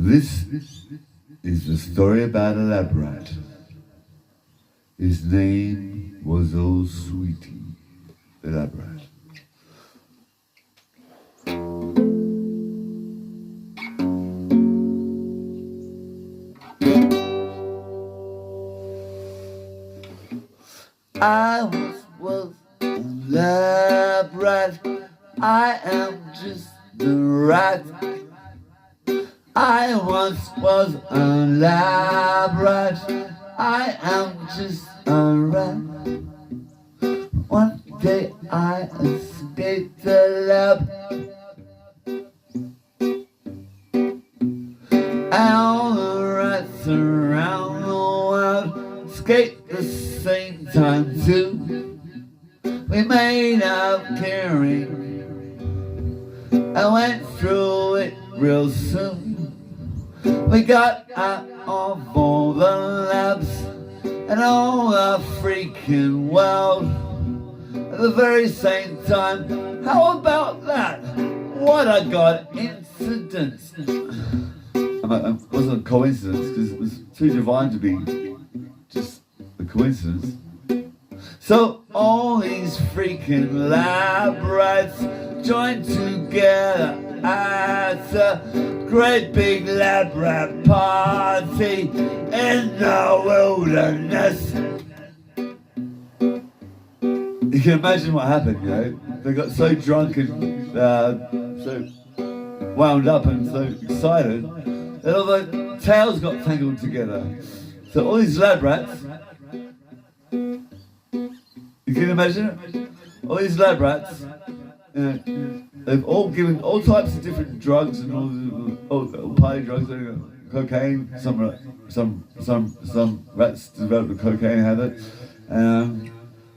This is the story about a lab rat. His name was Old Sweetie, the lab rat. I was a lab rat. I am just the rat. I once was a lab rat. I am just a rat. One day I escaped the lab, and all the rats around the world escaped the same time too. We made up clearing and went through it real soon. We got out of all the labs and all the freaking world at the very same time. How about that? What a coincidence! It wasn't a coincidence because it was too divine to be just a coincidence. So all these freaking lab rats joined together at a great big lab rat party in the wilderness. You can imagine what happened, you know. They got so drunk and so wound up and so excited that all the tails got tangled together. So all these lab rats, you can imagine it? All these lab rats, they've all given all types of different drugs and all party drugs, cocaine. Some rats developed a cocaine habit, and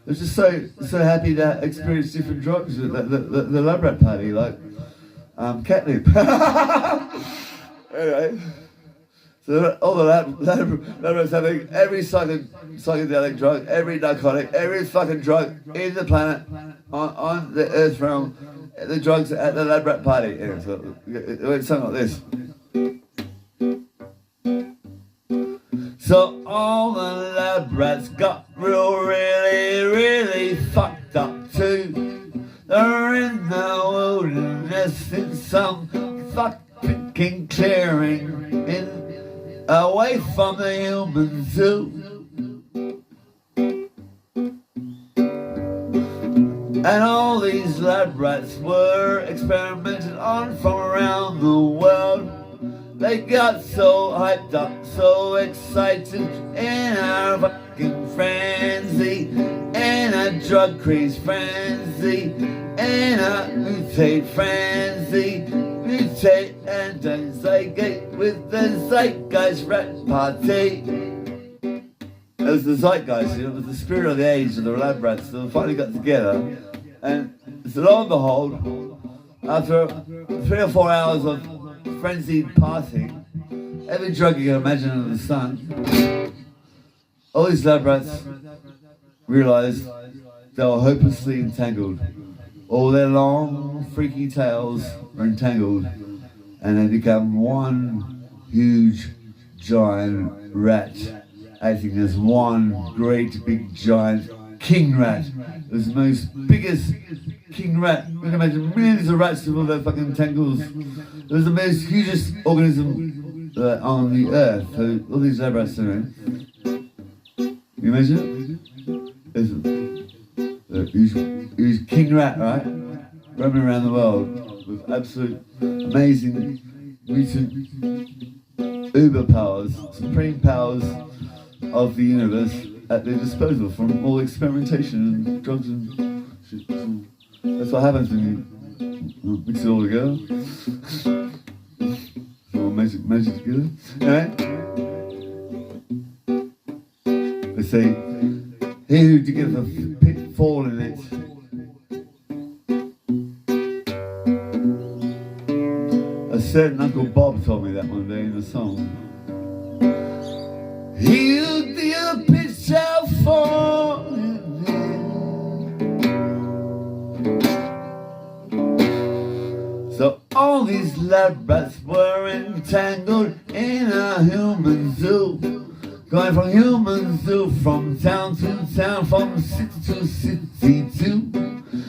they're just so happy to experience different drugs at the lab rat party, like catnip. Anyway. So all the lab rats having every psychedelic drug, every narcotic, every fucking drug in the planet, on the earth realm, the drugs at the lab rat party. Anyway, so it went something like this. So all the lab rats got really fucked up too. They're in the wilderness in some fucking clearing away from the human zoo. And all these lab rats were experimented on from around the world. They got so hyped up, so excited in a fucking frenzy, in a drug craze frenzy, in a mutate frenzy. Mutate and dissecate with the zeitgeist rat party. It was the zeitgeist, it was the spirit of the age of the lab rats that finally got together. And so lo and behold, after 3 or 4 hours of frenzied partying, every drug you can imagine under the sun, all these lab rats realised they were hopelessly entangled. All their long, freaky tails are entangled, and they become one huge, giant rat, acting as one great, big, giant king rat. It was the most biggest king rat. You can imagine millions of rats with all their fucking tangles. It was the most hugest organism on the earth. So all these lab rats doing. Can you imagine it? He's king rat, right? Roaming around the world with absolute amazing mutant uber powers, supreme powers of the universe at their disposal from all experimentation and drugs and shit. That's what happens when you mix it all together. It's all magic together. Anyway, they say, he who diggeth a pit fall in it. A certain Uncle Bob told me that one day in a song. He who diggeth a pit shall fall in it. So all these lab rats were entangled from human zoo, from town to town, from city to city too.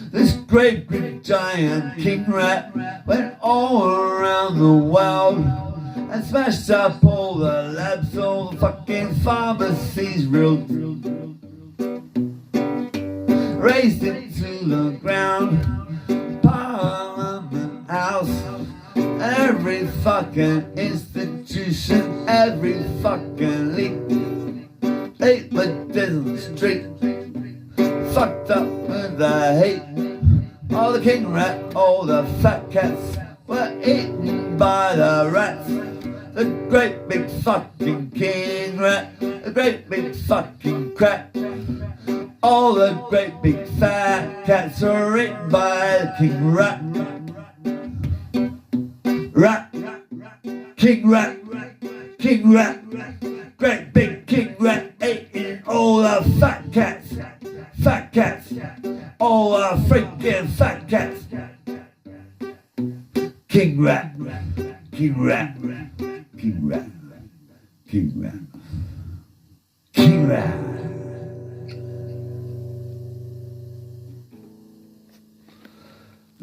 This great big giant king rat went all around the world and smashed up all the labs, all the fucking pharmacies, raised it to the ground, Parliament House, every fucking institution, every fucking leak, 8 Madison Street, fucked up with the hate. All the king rat, all the fat cats were eaten by the rats. The great big fucking king rat, the great big fucking crack. All the great big fat cats were eaten by the king rat. Rat, king rat, king rat, great big king rat eating all the fat cats, all the freaking fat cats. King rat, king rat, king rat, king rat, king rat.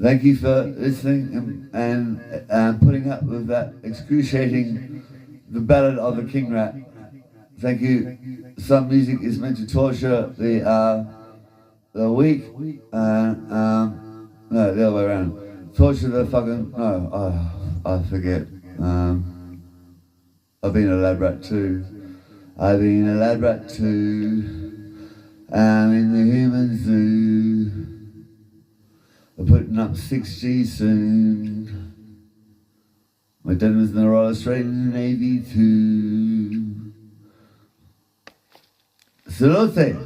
Thank you for listening and putting up with that excruciating, the Ballad of the King Rat. Thank you. Some music is meant to torture the weak, no, the other way around. Torture the fucking, no, I forget. I've been a lad rat too. I've been a lad rat too. I'm in the human zoo. We're putting up 6G soon. My dad was in the Royal Australian Navy too. Salute!